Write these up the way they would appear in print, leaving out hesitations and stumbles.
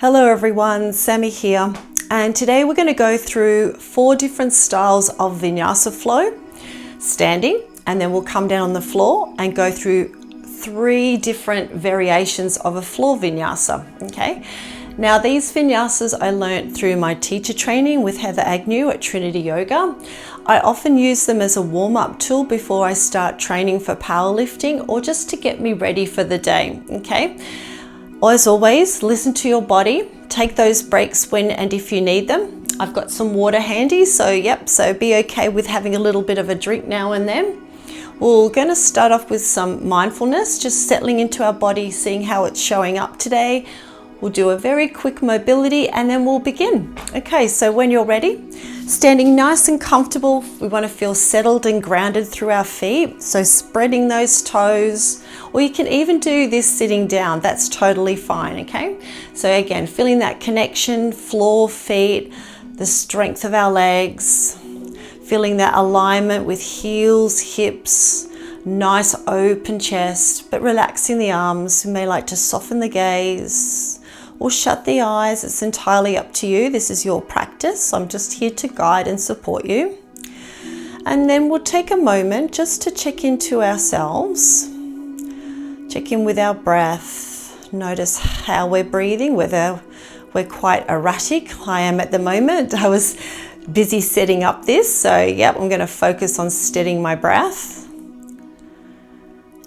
Hello everyone, Sammy here, and today we're going to go through 4 different styles of Vinyasa Flow, standing, and then we'll come down on the floor and go through 3 different variations of a floor Vinyasa, okay? Now these Vinyasas I learnt through my teacher training with Heather Agnew at Trinity Yoga. I often use them as a warm-up tool before I start training for powerlifting or just to get me ready for the day, okay? As always, listen to your body, take those breaks when and if you need them. I've got some water handy, so be okay with having a little bit of a drink now and then. We're going to start off with some mindfulness, just settling into our body, seeing how it's showing up today. We'll do a very quick mobility and then we'll begin. Okay, so when you're ready, standing nice and comfortable, we want to feel settled and grounded through our feet. So spreading those toes, or you can even do this sitting down, that's totally fine, okay? So again, feeling that connection, floor, feet, the strength of our legs, feeling that alignment with heels, hips, nice open chest, but relaxing the arms. You may like to soften the gaze or shut the eyes, it's entirely up to you. This is your practice. I'm just here to guide and support you. And then we'll take a moment just to check into ourselves. Check in with our breath. Notice how we're breathing, whether we're quite erratic. I am at the moment. I was busy setting up this, so I'm going to focus on steadying my breath.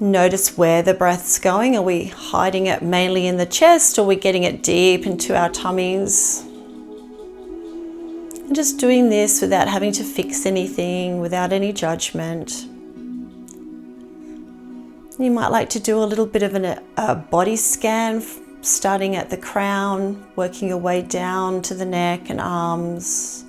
Notice where the breath's going. Are we hiding it mainly in the chest, or are we getting it deep into our tummies? And just doing this without having to fix anything, without any judgment. You might like to do a little bit of a body scan, starting at the crown, working your way down to the neck and arms,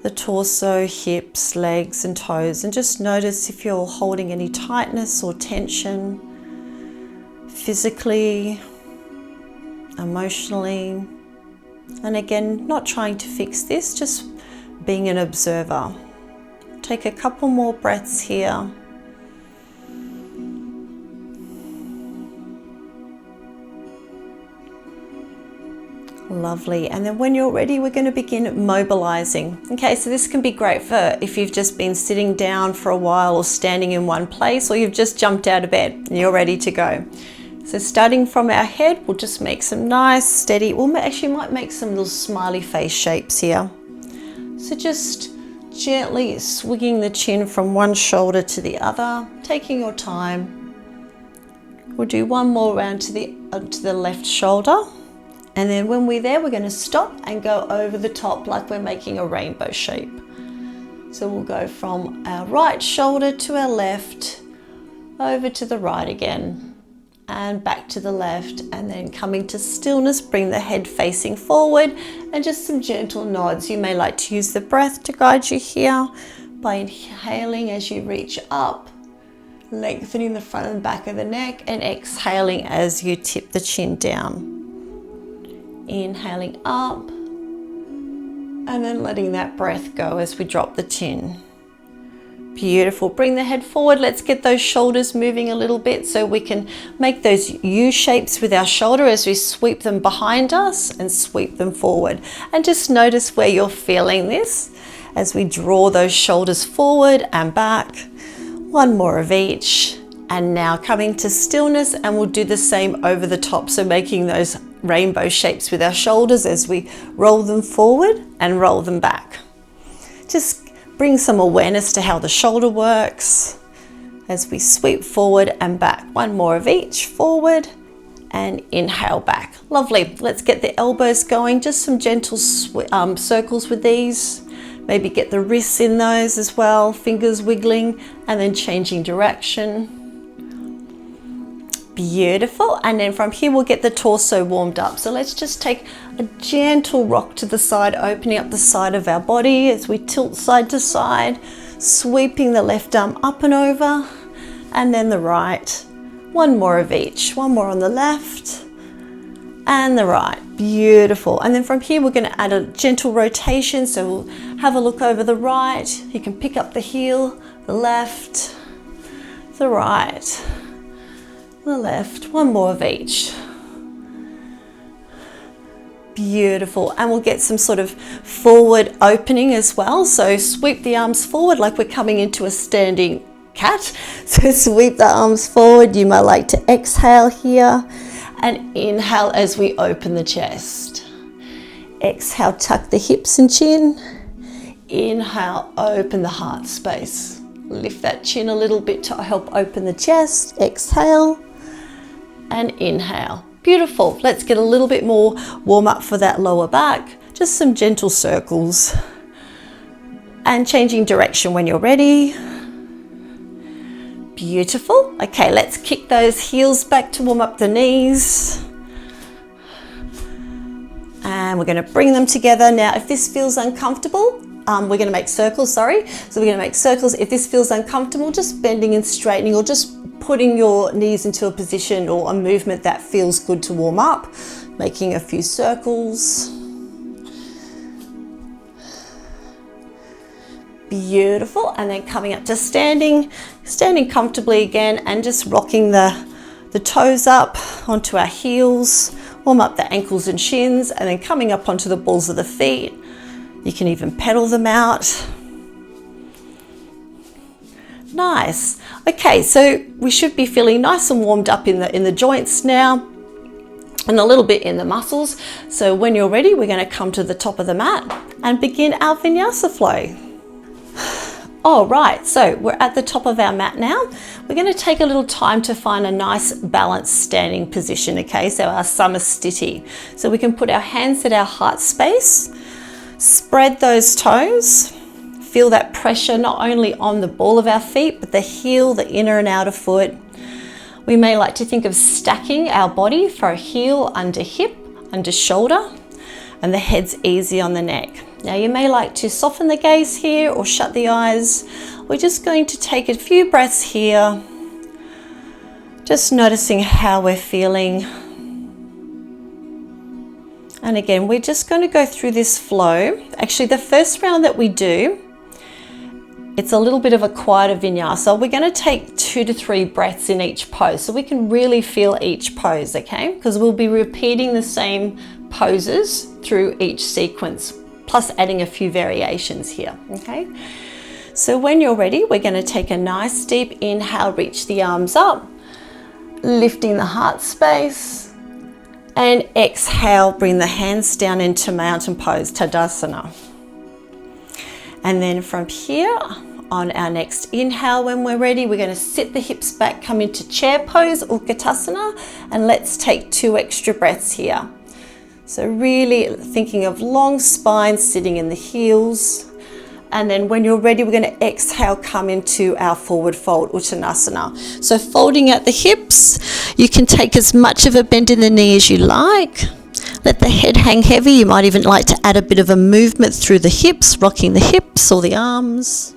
the torso, hips, legs and toes, and just notice if you're holding any tightness or tension physically, emotionally. And again, not trying to fix this, just being an observer. Take a couple more breaths here. Lovely. And then when you're ready, we're going to begin mobilizing. Okay, so this can be great for if you've just been sitting down for a while or standing in one place, or you've just jumped out of bed and you're ready to go. So starting from our head, we'll just make some nice, steady, might make some little smiley face shapes here. So just gently swinging the chin from one shoulder to the other, taking your time. We'll do one more round to the left shoulder. And then when we're there, we're going to stop and go over the top like we're making a rainbow shape. So we'll go from our right shoulder to our left, over to the right again, and back to the left, and then coming to stillness, bring the head facing forward, and just some gentle nods. You may like to use the breath to guide you here by inhaling as you reach up, lengthening the front and back of the neck, and exhaling as you tip the chin down. Inhaling up and then letting that breath go as we drop the chin. Beautiful. Bring the head forward. Let's get those shoulders moving a little bit so we can make those U shapes with our shoulder as we sweep them behind us and sweep them forward. And just notice where you're feeling this as we draw those shoulders forward and back. One more of each. And now coming to stillness, and we'll do the same over the top. So making those rainbow shapes with our shoulders as we roll them forward and roll them back. Just bring some awareness to how the shoulder works as we sweep forward and back. One more of each, forward and inhale back. Lovely. Let's get the elbows going. Just some gentle circles with these. Maybe get the wrists in those as well, fingers wiggling, and then changing direction. Beautiful. And then from here we'll get the torso warmed up. So let's just take a gentle rock to the side, opening up the side of our body as we tilt side to side, sweeping the left arm up and over, and then the right. One more of each. One more on the left and the right. Beautiful. And then from here we're going to add a gentle rotation. So we'll have a look over the right. You can pick up the heel, the left, the right, the left. One more of each. Beautiful. And we'll get some sort of forward opening as well. So sweep the arms forward like we're coming into a standing cat. So sweep the arms forward. You might like to exhale here and inhale as we open the chest. Exhale, tuck the hips and chin. Inhale, open the heart space. Lift that chin a little bit to help open the chest. Exhale and inhale. Beautiful. Let's get a little bit more warm up for that lower back. Just some gentle circles. And changing direction when you're ready. Beautiful. Okay, let's kick those heels back to warm up the knees. And we're going to bring them together. Now, if this feels uncomfortable, we're going to make circles, sorry. So we're going to make circles. If this feels uncomfortable, just bending and straightening or just putting your knees into a position or a movement that feels good to warm up. Making a few circles. Beautiful. And then coming up to standing comfortably again and just rocking the toes up onto our heels. Warm up the ankles and shins and then coming up onto the balls of the feet. You can even pedal them out. Nice. Okay, so we should be feeling nice and warmed up in the joints now and a little bit in the muscles. So when you're ready, we're going to come to the top of the mat and begin our Vinyasa flow. All right, so we're at the top of our mat now. We're going to take a little time to find a nice balanced standing position, okay? So our Samasthiti. So we can put our hands at our heart space, spread those toes, feel that pressure not only on the ball of our feet, but the heel, the inner and outer foot. We may like to think of stacking our body for a heel under hip, under shoulder, and the head's easy on the neck. Now you may like to soften the gaze here or shut the eyes. We're just going to take a few breaths here, just noticing how we're feeling. And again, we're just going to go through this flow. Actually, the first round that we do, it's a little bit of a quieter vinyasa. We're going to take 2 to 3 breaths in each pose so we can really feel each pose, okay? Because we'll be repeating the same poses through each sequence, plus adding a few variations here, okay? So when you're ready, we're going to take a nice deep inhale, reach the arms up, lifting the heart space, and exhale, bring the hands down into mountain pose, Tadasana. And then from here, on our next inhale, when we're ready, we're going to sit the hips back, come into chair pose, Utkatasana, and let's take 2 extra breaths here. So really thinking of long spine, sitting in the heels. And then when you're ready, we're going to exhale, come into our forward fold, Uttanasana. So folding at the hips, you can take as much of a bend in the knee as you like. Let the head hang heavy. You might even like to add a bit of a movement through the hips, rocking the hips or the arms.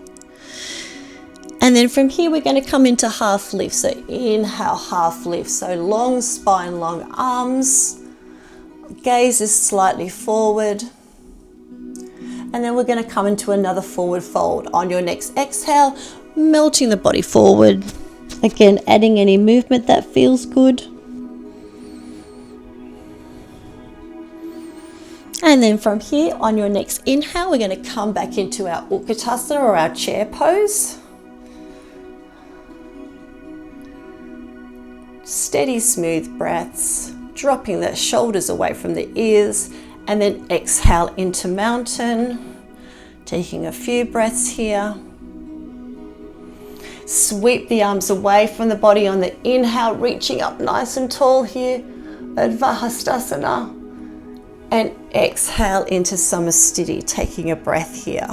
And then from here, we're going to come into half lift. So inhale, half lift. So long spine, long arms. Gaze is slightly forward. And then we're going to come into another forward fold. On your next exhale, melting the body forward. Again, adding any movement that feels good. And then from here, on your next inhale, we're going to come back into our Utkatasana or our chair pose. Steady, smooth breaths, dropping the shoulders away from the ears, and then exhale into mountain. Taking a few breaths here. Sweep the arms away from the body on the inhale, reaching up nice and tall here, Advahastasana. And exhale into Samasthiti, taking a breath here.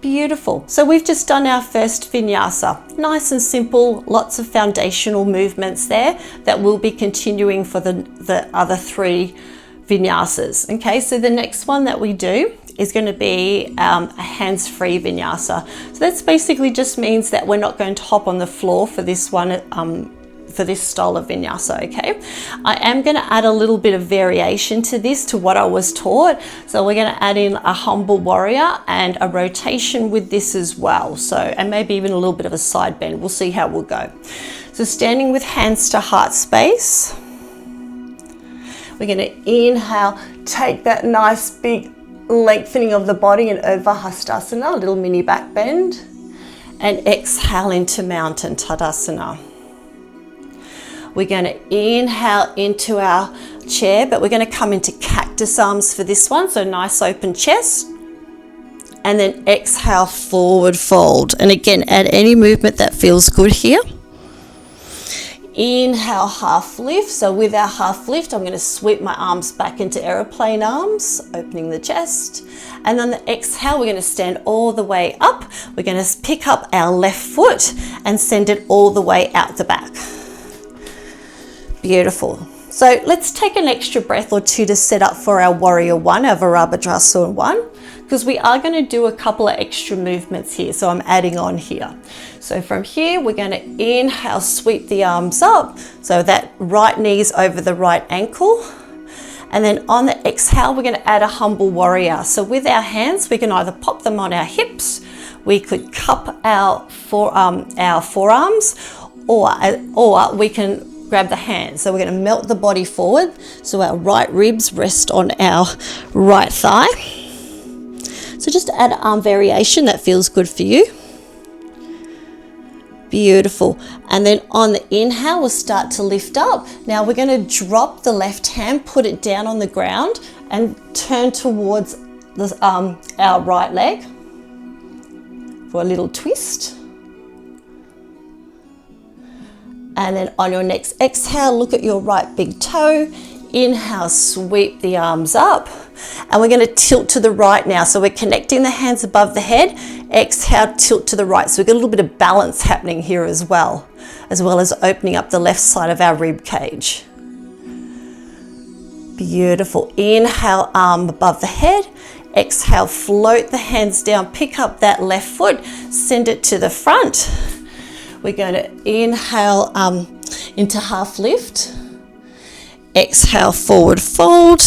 Beautiful. So we've just done our first vinyasa. Nice and simple, lots of foundational movements there that we'll be continuing for the other 3 vinyasas. Okay, so the next one that we do is going to be a hands-free vinyasa. So that's basically just means that we're not going to hop on the floor for this one, for this style of vinyasa, okay? I am going to add a little bit of variation to this, to what I was taught. So we're going to add in a humble warrior and a rotation with this as well. So, and maybe even a little bit of a side bend. We'll see how we'll go. So standing with hands to heart space. We're going to inhale, take that nice big lengthening of the body in Urdhva Hastasana, a little mini back bend, and exhale into Mountain Tadasana. We're going to inhale into our chair, but we're going to come into cactus arms for this one, so nice open chest. And then exhale, forward fold. And again, add any movement that feels good here. Inhale, half lift. So with our half lift, I'm going to sweep my arms back into aeroplane arms, opening the chest. And on the exhale, we're going to stand all the way up. We're going to pick up our left foot and send it all the way out the back. Beautiful. So let's take an extra breath or two to set up for our warrior one, our Virabhadrasana one, because we are going to do a couple of extra movements here. So I'm adding on here. So from here, we're going to inhale, sweep the arms up. So that right knee's over the right ankle. And then on the exhale, we're going to add a humble warrior. So with our hands, we can either pop them on our hips, we could cup our forearms, or we can grab the hands. So we're going to melt the body forward. So our right ribs rest on our right thigh. So just add an arm variation that feels good for you. Beautiful. And then on the inhale, we'll start to lift up. Now we're going to drop the left hand, put it down on the ground and turn towards our right leg for a little twist. And then on your next exhale, look at your right big toe. Inhale, sweep the arms up. And we're going to tilt to the right now. So we're connecting the hands above the head. Exhale, tilt to the right. So we've got a little bit of balance happening here as well as opening up the left side of our rib cage. Beautiful. Inhale, arm above the head. Exhale, float the hands down. Pick up that left foot. Send it to the front. We're going to inhale into half lift. Exhale, forward fold.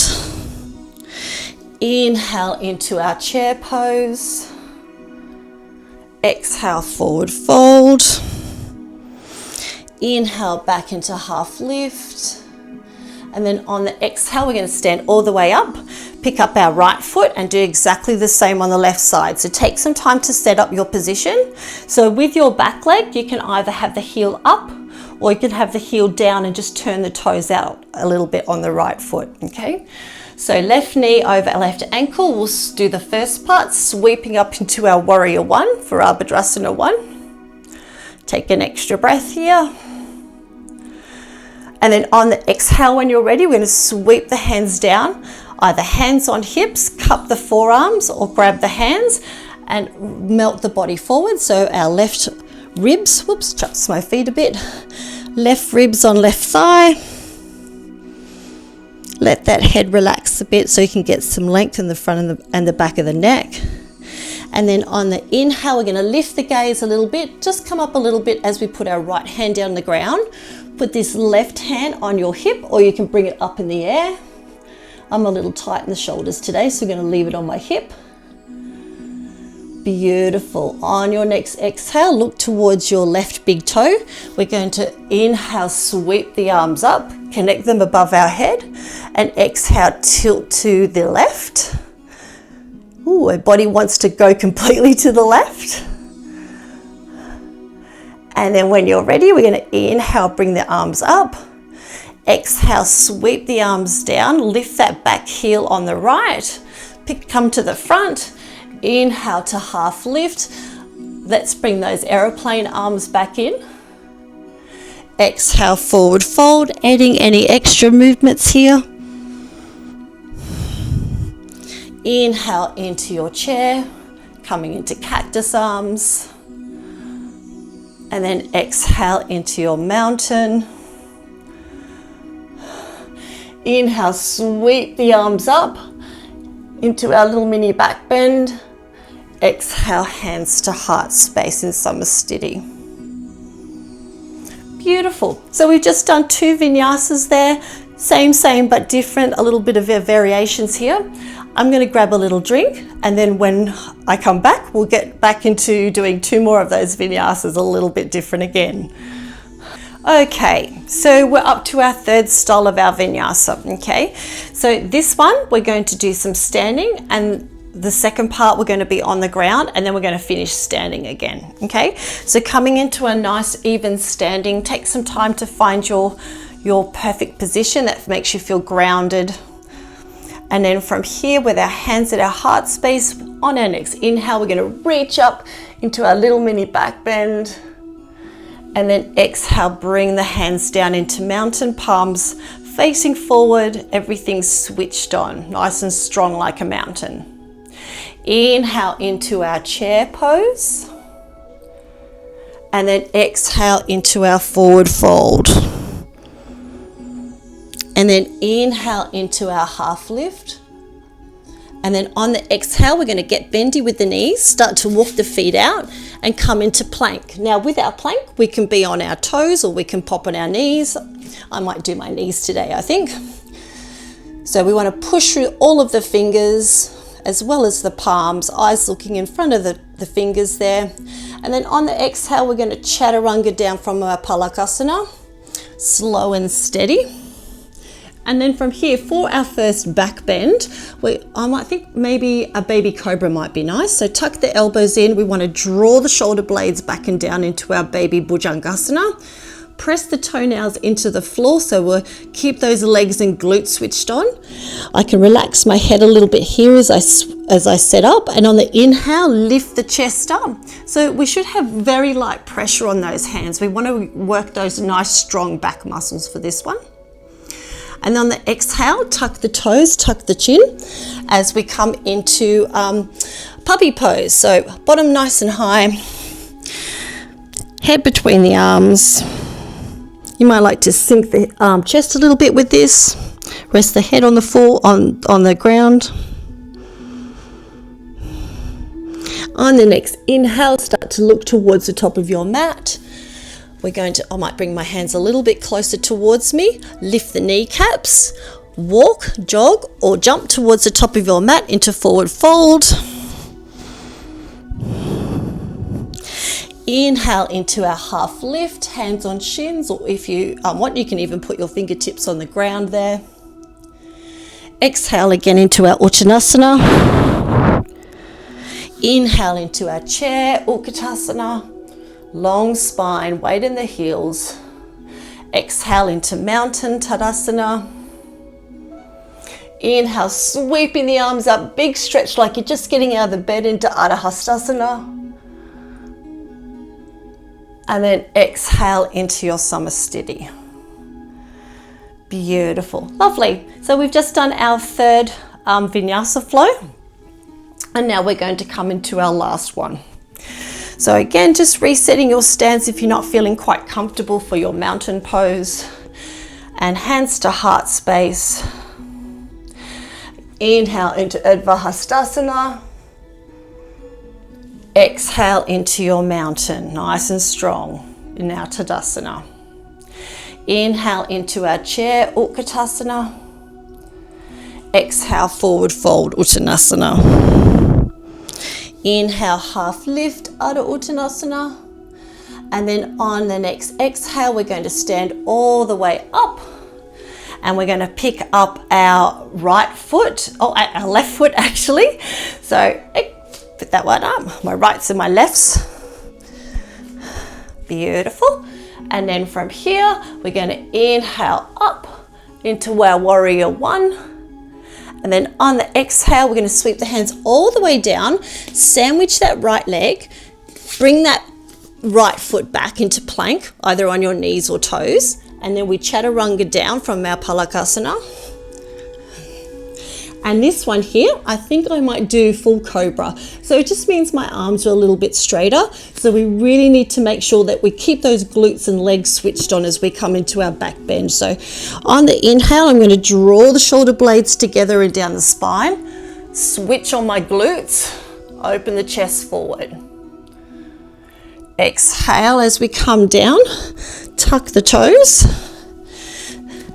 Inhale into our chair pose. Exhale, forward fold. Inhale back into half lift. And then on the exhale, we're going to stand all the way up. Pick up our right foot and do exactly the same on the left side. So take some time to set up your position. So with your back leg, you can either have the heel up or you can have the heel down and just turn the toes out a little bit on the right foot, okay? So left knee over left ankle, we'll do the first part, sweeping up into our warrior one for our Virabhadrasana one. Take an extra breath here. And then on the exhale, when you're ready, we're going to sweep the hands down, either hands on hips, cup the forearms, or grab the hands and melt the body forward. So our left ribs, whoops, chucks my feet a bit, left ribs on left thigh. Let that head relax a bit so you can get some length in the front and the back of the neck. And then on the inhale, we're going to lift the gaze a little bit, just come up a little bit as we put our right hand down on the ground. Put this left hand on your hip, or you can bring it up in the air. I'm a little tight in the shoulders today, so I'm going to leave it on my hip. Beautiful. On your next exhale, look towards your left big toe. We're going to inhale, sweep the arms up, connect them above our head, and exhale, tilt to the left. Ooh, our body wants to go completely to the left. And then when you're ready, we're going to inhale, bring the arms up. Exhale, sweep the arms down, lift that back heel on the right. Come to the front. Inhale to half lift. Let's bring those aeroplane arms back in. Exhale, forward fold, adding any extra movements here. Inhale into your chair, coming into cactus arms. And then exhale into your mountain. Inhale, sweep the arms up into our little mini back bend. Exhale, hands to heart space in Samasthiti. Beautiful. So we've just done 2 vinyasas there. Same, but different, a little bit of variations here. I'm going to grab a little drink, and then when I come back, we'll get back into doing 2 more of those vinyasas, a little bit different again. Okay, so we're up to our third style of our vinyasa, okay? So this one, we're going to do some standing, and the second part we're going to be on the ground, and then we're going to finish standing again, okay? So coming into a nice even standing, take some time to find your perfect position that makes you feel grounded. And then from here, with our hands at our heart space, on our next inhale, we're going to reach up into our little mini back bend. And then exhale, bring the hands down into mountain, palms facing forward, everything switched on, nice and strong like a mountain. Inhale into our chair pose. And then exhale into our forward fold. And then inhale into our half lift. And then on the exhale, we're going to get bendy with the knees, start to walk the feet out and come into plank. Now with our plank, we can be on our toes or we can pop on our knees. I might do my knees today, I think. So we want to push through all of the fingers as well as the palms, eyes looking in front of the fingers there. And then on the exhale, we're going to chaturanga down from our palakasana, slow and steady. And then from here, for our first back bend, I might think maybe a baby cobra might be nice. So tuck the elbows in. We want to draw the shoulder blades back and down into our baby bhujangasana. Press the toenails into the floor, so we'll keep those legs and glutes switched on. I can relax my head a little bit here as I set up. And on the inhale, lift the chest up. So we should have very light pressure on those hands. We want to work those nice, strong back muscles for this one. And on the exhale, tuck the toes, tuck the chin as we come into puppy pose. So bottom nice and high, head between the arms. You might like to sink the chest a little bit with this. Rest the head on the floor, on the ground. On the next inhale, start to look towards the top of your mat. I might bring my hands a little bit closer towards me, lift the kneecaps, walk, jog, or jump towards the top of your mat into forward fold. Inhale into our half lift, hands on shins, or if you want, you can even put your fingertips on the ground there. Exhale again into our Uttanasana. Inhale into our chair, Utkatasana. Long spine, weight in the heels. Exhale into mountain Tadasana. Inhale, sweeping the arms up, big stretch like you're just getting out of the bed into Ardha And then exhale into your Samasthiti. Beautiful, lovely. So we've just done our third Vinyasa flow. And now we're going to come into our last one. So again, just resetting your stance if you're not feeling quite comfortable for your mountain pose. And hands to heart space. Inhale into Urdhva Hastasana. Exhale into your mountain, nice and strong, in our Tadasana. Inhale into our chair, Utkatasana. Exhale, forward fold, Uttanasana. Inhale, half lift, Ardha Uttanasana. And then on the next exhale, we're going to stand all the way up. And we're going to pick up our right foot, our left foot actually. So put that one up, my rights and my lefts. Beautiful. And then from here, we're going to inhale up into our warrior one. And then on the exhale, we're going to sweep the hands all the way down, sandwich that right leg, bring that right foot back into plank, either on your knees or toes. And then we chaturanga down from our palakasana. And this one here, I think I might do full cobra. So it just means my arms are a little bit straighter. So we really need to make sure that we keep those glutes and legs switched on as we come into our back bend. So on the inhale, I'm going to draw the shoulder blades together and down the spine. Switch on my glutes, open the chest forward. Exhale as we come down, tuck the toes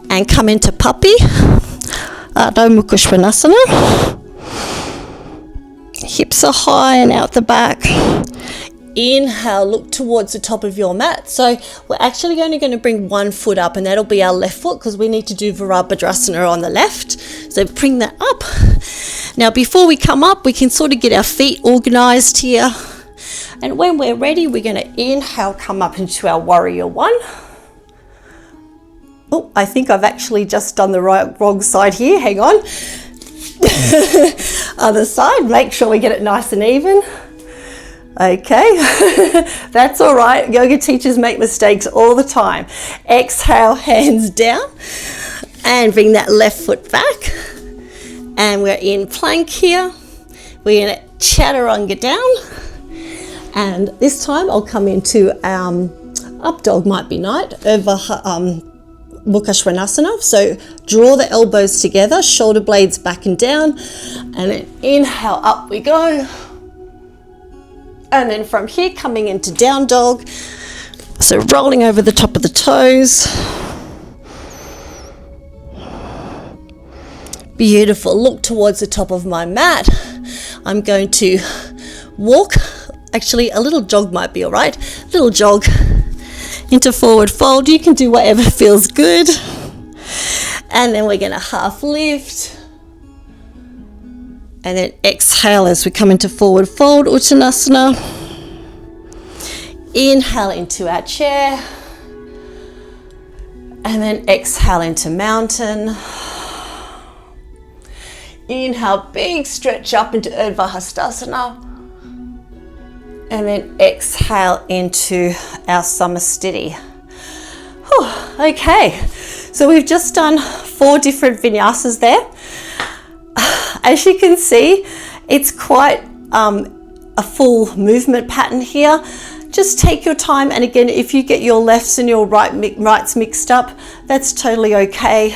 and come into puppy. Adho Mukha Svanasana. Hips are high and out the back. inhale, look towards the top of your mat. So we're actually only going to bring one foot up, and that'll be our left foot because we need to do Virabhadrasana on the left. So bring that up. Now before we come up, we can sort of get our feet organized here. And when we're ready, we're going to inhale, come up into our warrior one. Oh, I think I've actually just done the wrong side here. Hang on. Other side, make sure we get it nice and even. Okay, that's all right. Yoga teachers make mistakes all the time. Exhale, hands down, and bring that left foot back. And we're in plank here. We're going to chaturanga down. And this time I'll come into up dog might be nice, Mukha Svanasana. So draw the elbows together, shoulder blades back and down, and then inhale, up we go. And then from here, coming into down dog. So rolling over the top of the toes. Beautiful. Look towards the top of my mat. I'm going to walk. Actually, a little jog might be all right. Little jog into forward fold. You can do whatever feels good. And then we're going to half lift. And then exhale as we come into forward fold, Uttanasana. Inhale into our chair. And then exhale into mountain. Inhale, big stretch up into Urdhva Hastasana. And then exhale into our Samastiti. Whew, okay, so we've just done 4 different vinyasas there. As you can see, it's quite a full movement pattern here. Just take your time, and again, if you get your lefts and your rights mixed up, that's totally okay.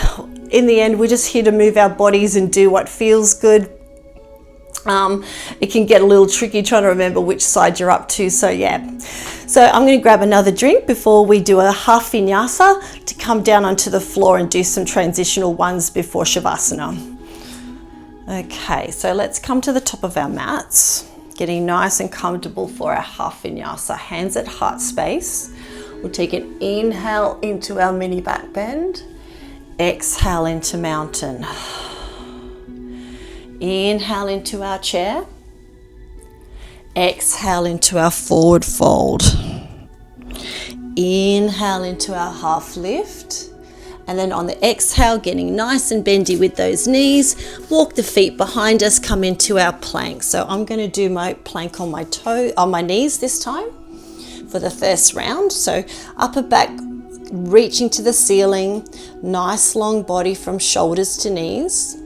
In the end, we're just here to move our bodies and do what feels good. It can get a little tricky trying to remember which side you're up to, so yeah. So I'm going to grab another drink before we do a half vinyasa to come down onto the floor and do some transitional ones before Shavasana. Okay, so let's come to the top of our mats, getting nice and comfortable for our half vinyasa. Hands at heart space. We'll take an inhale into our mini back bend. Exhale into mountain. Inhale into our chair. Exhale into our forward fold. Inhale into our half lift. And then on the exhale, getting nice and bendy with those knees, walk the feet behind us, come into our plank. So I'm going to do my plank on my knees this time for the first round. So upper back reaching to the ceiling, nice long body from shoulders to knees.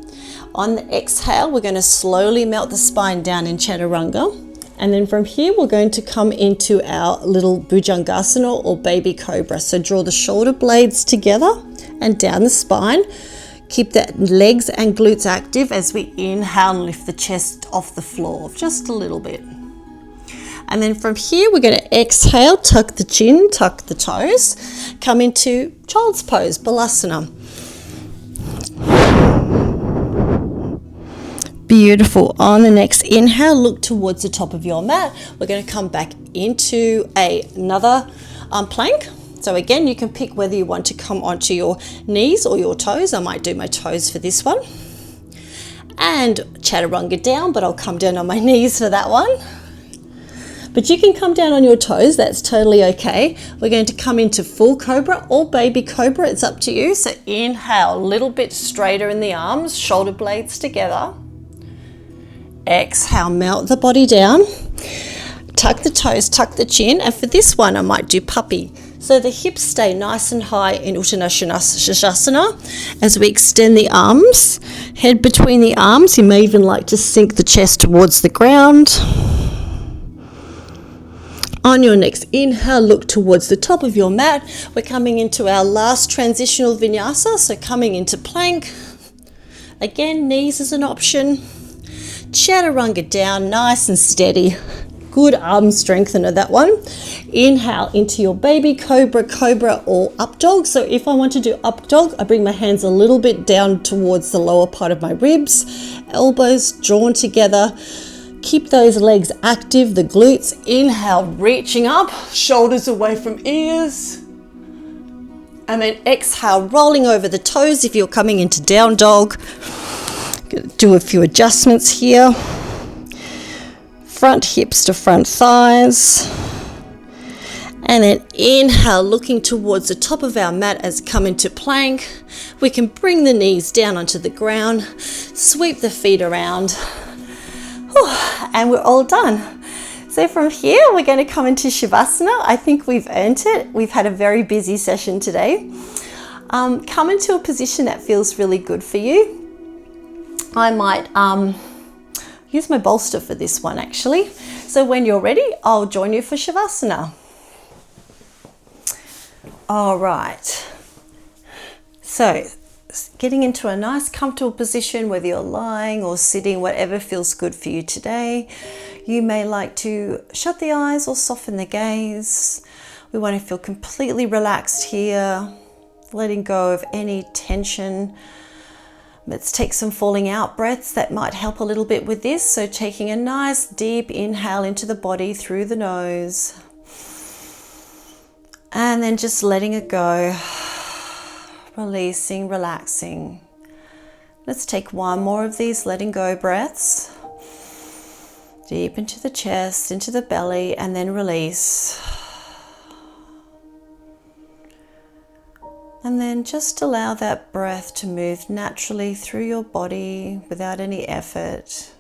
On the exhale, we're going to slowly melt the spine down in chaturanga. And then from here, we're going to come into our little bhujangasana or baby cobra. So draw the shoulder blades together and down the spine. Keep the legs and glutes active as we inhale and lift the chest off the floor just a little bit. And then from here, we're going to exhale, tuck the chin, tuck the toes, come into child's pose, balasana. Beautiful. On the next inhale, look towards the top of your mat. We're going to come back into another plank. So again, you can pick whether you want to come onto your knees or your toes. I might do my toes for this one. And chaturanga down, but I'll come down on my knees for that one. But you can come down on your toes, that's totally okay. We're going to come into full cobra or baby cobra, it's up to you. So inhale, a little bit straighter in the arms, shoulder blades together. Exhale, melt the body down. Tuck the toes, tuck the chin. And for this one, I might do puppy. So the hips stay nice and high in Uttanasana as we extend the arms, head between the arms. You may even like to sink the chest towards the ground. On your next inhale, look towards the top of your mat. We're coming into our last transitional vinyasa, so coming into plank. Again, knees is an option. Chaturanga down, nice and steady. Good arm strengthener, that one. Inhale into your baby cobra, cobra or up dog. So if I want to do up dog, I bring my hands a little bit down towards the lower part of my ribs, elbows drawn together, Keep those legs active, the glutes. Inhale, reaching up, shoulders away from ears. And then exhale, rolling over the toes if you're coming into down dog. Do a few adjustments here. Front hips to front thighs. And then inhale, looking towards the top of our mat as come into plank. We can bring the knees down onto the ground, sweep the feet around. And we're all done. So from here, we're going to come into Shavasana. I think we've earned it. We've had a very busy session today. Come into a position that feels really good for you. I might use my bolster for this one actually. So when you're ready, I'll join you for Shavasana. All right. So getting into a nice comfortable position, whether you're lying or sitting, whatever feels good for you today. You may like to shut the eyes or soften the gaze. We want to feel completely relaxed here, letting go of any tension. Let's take some falling out breaths that might help a little bit with this. So taking a nice deep inhale into the body through the nose. And then just letting it go. Releasing, relaxing. Let's take one more of these letting go breaths. Deep into the chest, into the belly, and then release. And then just allow that breath to move naturally through your body without any effort.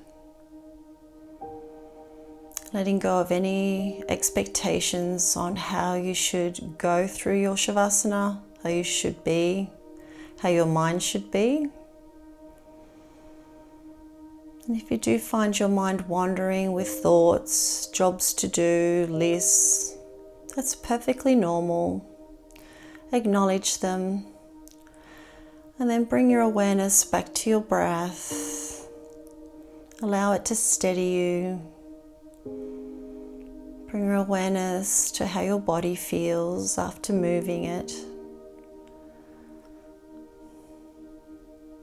Letting go of any expectations on how you should go through your Shavasana, how you should be, how your mind should be. And if you do find your mind wandering with thoughts, jobs to do, lists, that's perfectly normal. Acknowledge them. And then bring your awareness back to your breath. Allow it to steady you. Bring your awareness to how your body feels after moving it.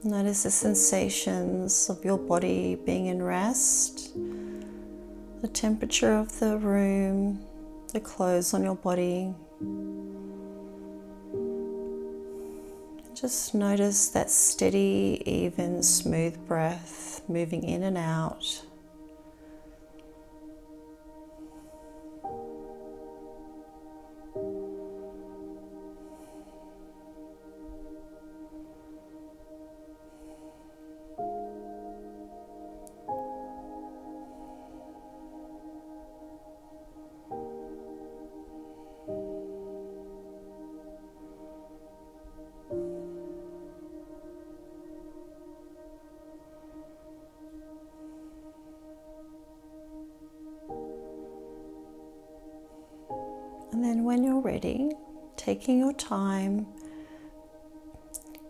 Notice the sensations of your body being in rest, the temperature of the room, the clothes on your body. Just notice that steady, even, smooth breath moving in and out. And then when you're ready, taking your time,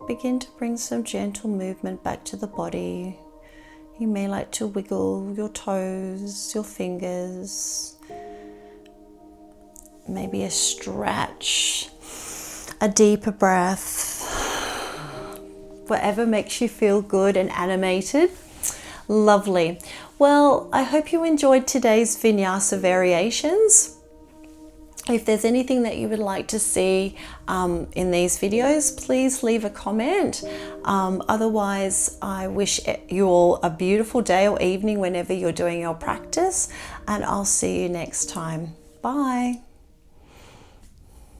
begin to bring some gentle movement back to the body. You may like to wiggle your toes, your fingers, maybe a stretch, a deeper breath, whatever makes you feel good and animated. Lovely. Well, I hope you enjoyed today's Vinyasa variations. If there's anything that you would like to see in these videos, please leave a comment. Otherwise, I wish you all a beautiful day or evening whenever you're doing your practice, and I'll see you next time. Bye.